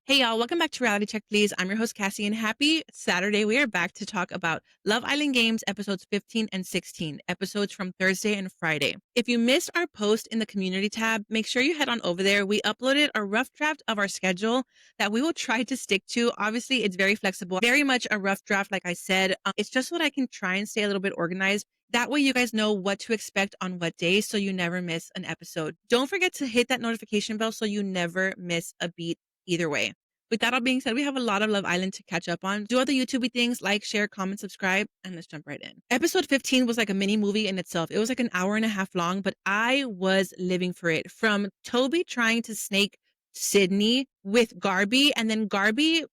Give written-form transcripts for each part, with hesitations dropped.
Hey y'all, welcome back to Reality Check Please. I'm your host Cassie and happy Saturday. We are back to talk about Love Island Games episodes 15 and 16, episodes from Thursday and Friday. If you missed our post in the community tab, make sure you head on over there. We uploaded a rough draft of our schedule that we will try to stick to. Obviously, it's very flexible, very much a rough draft, like I said. It's just so that I can try and stay a little bit organized. That way you guys know what to expect on what day so you never miss an episode. Don't forget to hit that notification bell so you never miss a beat either way. With that all being said, we have a lot of Love Island to catch up on. Do other YouTubey things, like, share, comment, subscribe, and let's jump right in. Episode 15 was like a mini movie in itself. It was like an hour and a half long, but I was living for it. From Toby trying to snake Sydney with Garby, and then Garby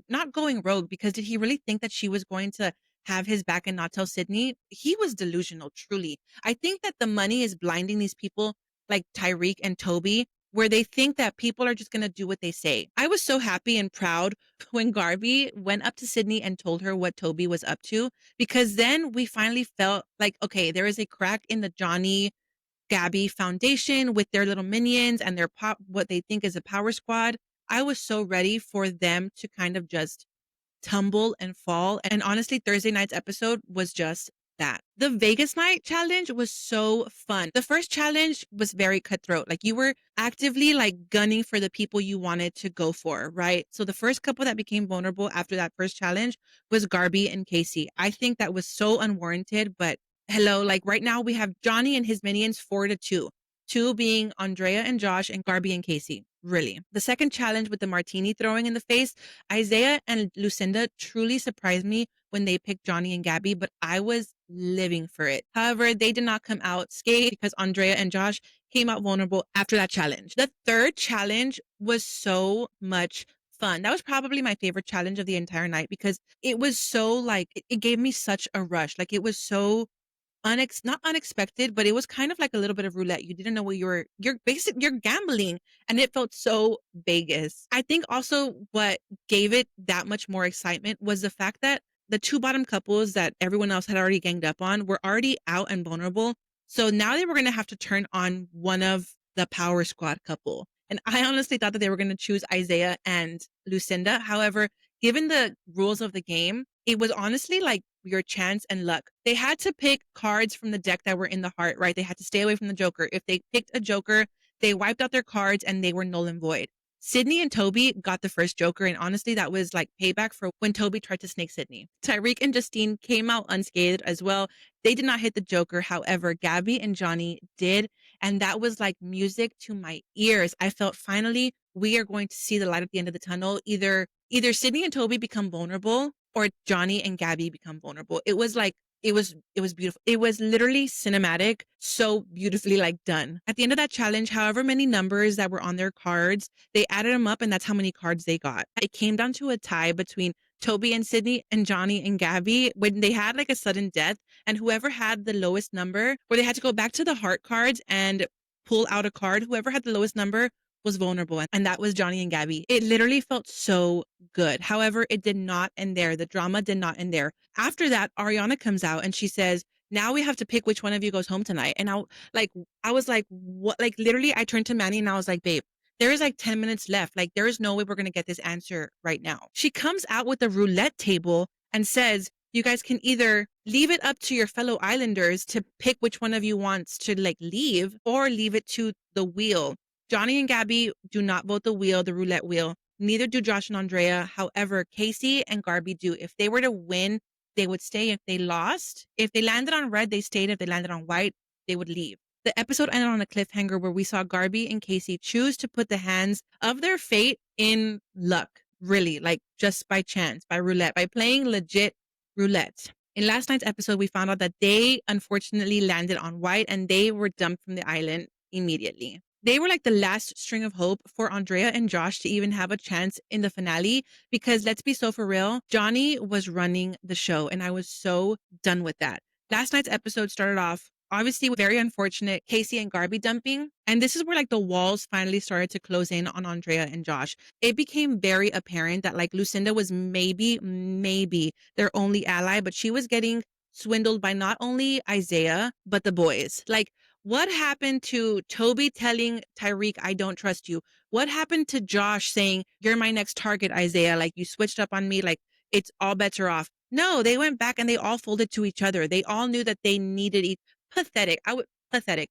not going rogue, because did he really think that she was going to have his back and not tell Sydney? He was delusional, truly. I think that the money is blinding these people like Tyreek and Toby, where they think that people are just going to do what they say. I was so happy and proud when Garby went up to Sydney and told her what Toby was up to, because then we finally felt like, okay, there is a crack in the Johnny Gabby foundation with their little minions and their what they think is a power squad. I was so ready for them to kind of just tumble and fall. And honestly, Thursday night's episode was just that. The Vegas night challenge was so fun. The first challenge was very cutthroat. Like, you were actively like gunning for the people you wanted to go for, right? So the first couple that became vulnerable after that first challenge was Garby and Casey. I think that was so unwarranted, but hello, like right now we have Johnny and his minions 4-2. Two being Andrea and Josh, and Garby and Casey. Really. The second challenge with the martini throwing in the face, Isaiah and Lucinda truly surprised me when they picked Johnny and Gabby, but I was living for it. However, they did not come out scathed because Andrea and Josh came out vulnerable after that challenge. The third challenge was so much fun. That was probably my favorite challenge of the entire night, because it was so like, it gave me such a rush. Like, it was so not unexpected, but it was kind of like a little bit of roulette. You didn't know what you're gambling, and it felt so Vegas. I think also what gave it that much more excitement was the fact that the two bottom couples that everyone else had already ganged up on were already out and vulnerable. So now they were going to have to turn on one of the power squad couple. And I honestly thought that they were going to choose Isaiah and Lucinda. However, given the rules of the game, it was honestly like your chance and luck. They had to pick cards from the deck that were in the heart, right? They had to stay away from the Joker. If they picked a Joker, they wiped out their cards and they were null and void. Sydney and Toby got the first Joker, and honestly, that was like payback for when Toby tried to snake Sydney. Tyreek and Justine came out unscathed as well. They did not hit the Joker. However, Gabby and Johnny did, and that was like music to my ears. I felt finally we are going to see the light at the end of the tunnel. Either Sydney and Toby become vulnerable, or Johnny and Gabby become vulnerable. It was like, it was beautiful. It was literally cinematic, so beautifully like done. At the end of that challenge, however many numbers that were on their cards, they added them up, and that's how many cards they got. It came down to a tie between Toby and Sydney and Johnny and Gabby when they had like a sudden death, and whoever had the lowest number, where they had to go back to the heart cards and pull out a card, whoever had the lowest number was vulnerable, and that was Johnny and Gabby. It literally felt so good. However, it did not end there. The drama did not end there. After that, Ariana comes out and she says, now we have to pick which one of you goes home tonight. And I was like, what? Like, literally, I turned to Manny and I was like, babe, there is like 10 minutes left. Like, there is no way we're going to get this answer right now. She comes out with the roulette table and says, you guys can either leave it up to your fellow islanders to pick which one of you wants to like leave, or leave it to the wheel. Johnny and Gabby do not vote the roulette wheel. Neither do Josh and Andrea. However, Casey and Garby do. If they were to win, they would stay. If they lost, if they landed on red, they stayed. If they landed on white, they would leave. The episode ended on a cliffhanger where we saw Garby and Casey choose to put the hands of their fate in luck. Really, like just by chance, by roulette, by playing legit roulette. In last night's episode, we found out that they unfortunately landed on white and they were dumped from the island immediately. They were like the last string of hope for Andrea and Josh to even have a chance in the finale, because let's be so for real, Johnny was running the show and I was so done with that. Last night's episode started off obviously very unfortunate Casey and Garby dumping, and this is where like the walls finally started to close in on Andrea and Josh. It became very apparent that like Lucinda was maybe their only ally, but she was getting swindled by not only Isaiah but the boys. Like, What happened to Toby telling Tyreek, I don't trust you? What happened to Josh saying, you're my next target, Isaiah? Like, you switched up on me. Like, it's all bets are off. No, they went back and they all folded to each other. They all knew that they needed each. Pathetic. Pathetic.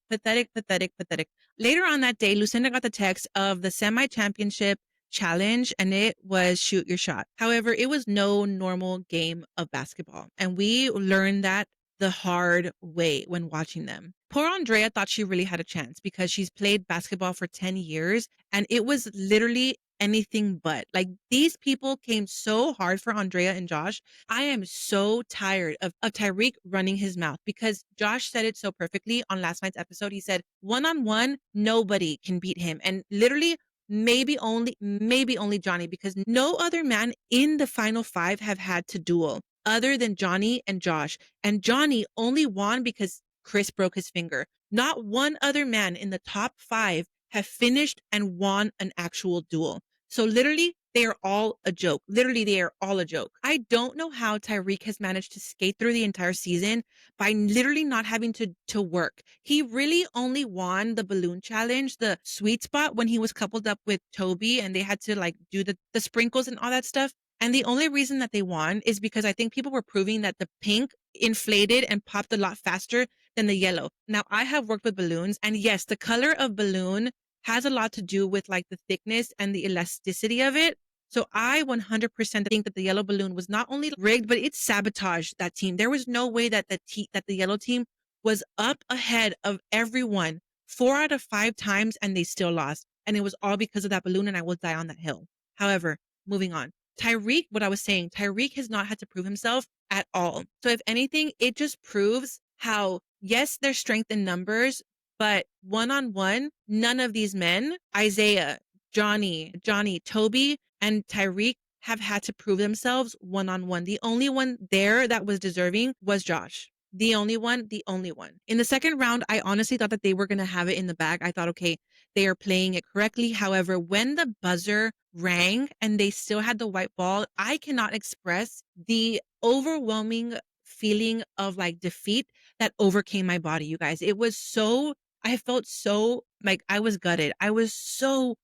Later on that day, Lucinda got the text of the semi-championship challenge, and it was shoot your shot. However, it was no normal game of basketball. And we learned that the hard way when watching them. Poor Andrea thought she really had a chance because she's played basketball for 10 years and it was literally anything but. Like, these people came so hard for Andrea and Josh. I am so tired of Tyreek running his mouth because Josh said it so perfectly on last night's episode. He said, one on one, nobody can beat him. And literally, maybe only Johnny, because no other man in the final five have had to duel other than Johnny and Josh. And Johnny only won because Chris broke his finger. Not one other man in the top five have finished and won an actual duel. So literally, they are all a joke. Literally, they are all a joke. I don't know how Tyreek has managed to skate through the entire season by literally not having to work. He really only won the balloon challenge, the sweet spot, when he was coupled up with Toby and they had to like do the sprinkles and all that stuff. And the only reason that they won is because I think people were proving that the pink inflated and popped a lot faster than the yellow. Now, I have worked with balloons, and yes, the color of balloon has a lot to do with like the thickness and the elasticity of it. So I 100% think that the yellow balloon was not only rigged, but it sabotaged that team. There was no way that the yellow team was up ahead of everyone 4 out of 5 times and they still lost. And it was all because of that balloon, and I will die on that hill. However, moving on. Tyreek, what I was saying, Tyreek has not had to prove himself at all. So if anything, it just proves how, yes, there's strength in numbers, but one-on-one, none of these men, Isaiah, Johnny, Toby, and Tyreek, have had to prove themselves one-on-one. The only one there that was deserving was Josh. The only one. In the second round, I honestly thought that they were going to have it in the bag. I thought, okay, they are playing it correctly. However, when the buzzer rang and they still had the white ball, I cannot express the overwhelming feeling of like defeat that overcame my body, you guys. It was so, I felt so like I was gutted. I was so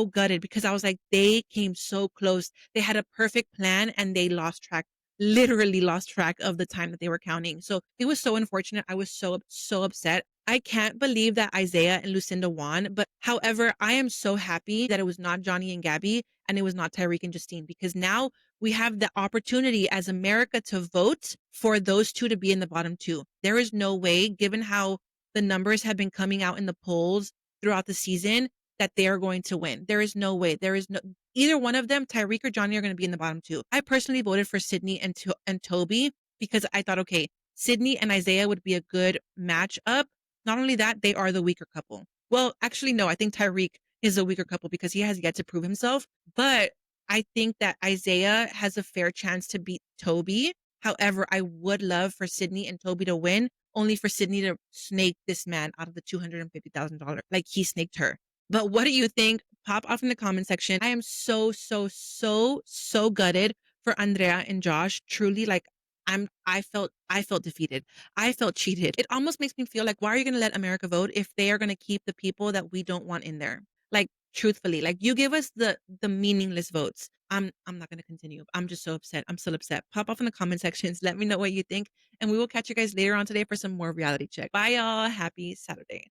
gutted because I was like, they came so close. They had a perfect plan and they lost track, literally lost track of the time that they were counting. So it was so unfortunate. I was so upset. I can't believe that Isaiah and Lucinda won. But however, I am so happy that it was not Johnny and Gabby and it was not Tyreek and Justine, because now we have the opportunity as America to vote for those two to be in the bottom two. There is no way, given how the numbers have been coming out in the polls throughout the season, that they are going to win. There is no way. There is no, either one of them, Tyreek or Johnny, are going to be in the bottom two. I personally voted for Sydney and Toby because I thought, okay, Sydney and Isaiah would be a good matchup. Not only that, they are the weaker couple. Well, actually, no, I think Tyreek is a weaker couple because he has yet to prove himself. But I think that Isaiah has a fair chance to beat Toby. However, I would love for Sydney and Toby to win, only for Sydney to snake this man out of the $250,000. Like, he snaked her. But what do you think? Pop off in the comment section. I am so gutted for Andrea and Josh. Truly, like, I felt defeated. I felt cheated. It almost makes me feel like, why are you going to let America vote if they are going to keep the people that we don't want in there? Like, truthfully, like, you give us the meaningless votes. I'm not going to continue. I'm just so upset. I'm still upset. Pop off in the comment sections. Let me know what you think, and we will catch you guys later on today for some more reality check. Bye, y'all. Happy Saturday.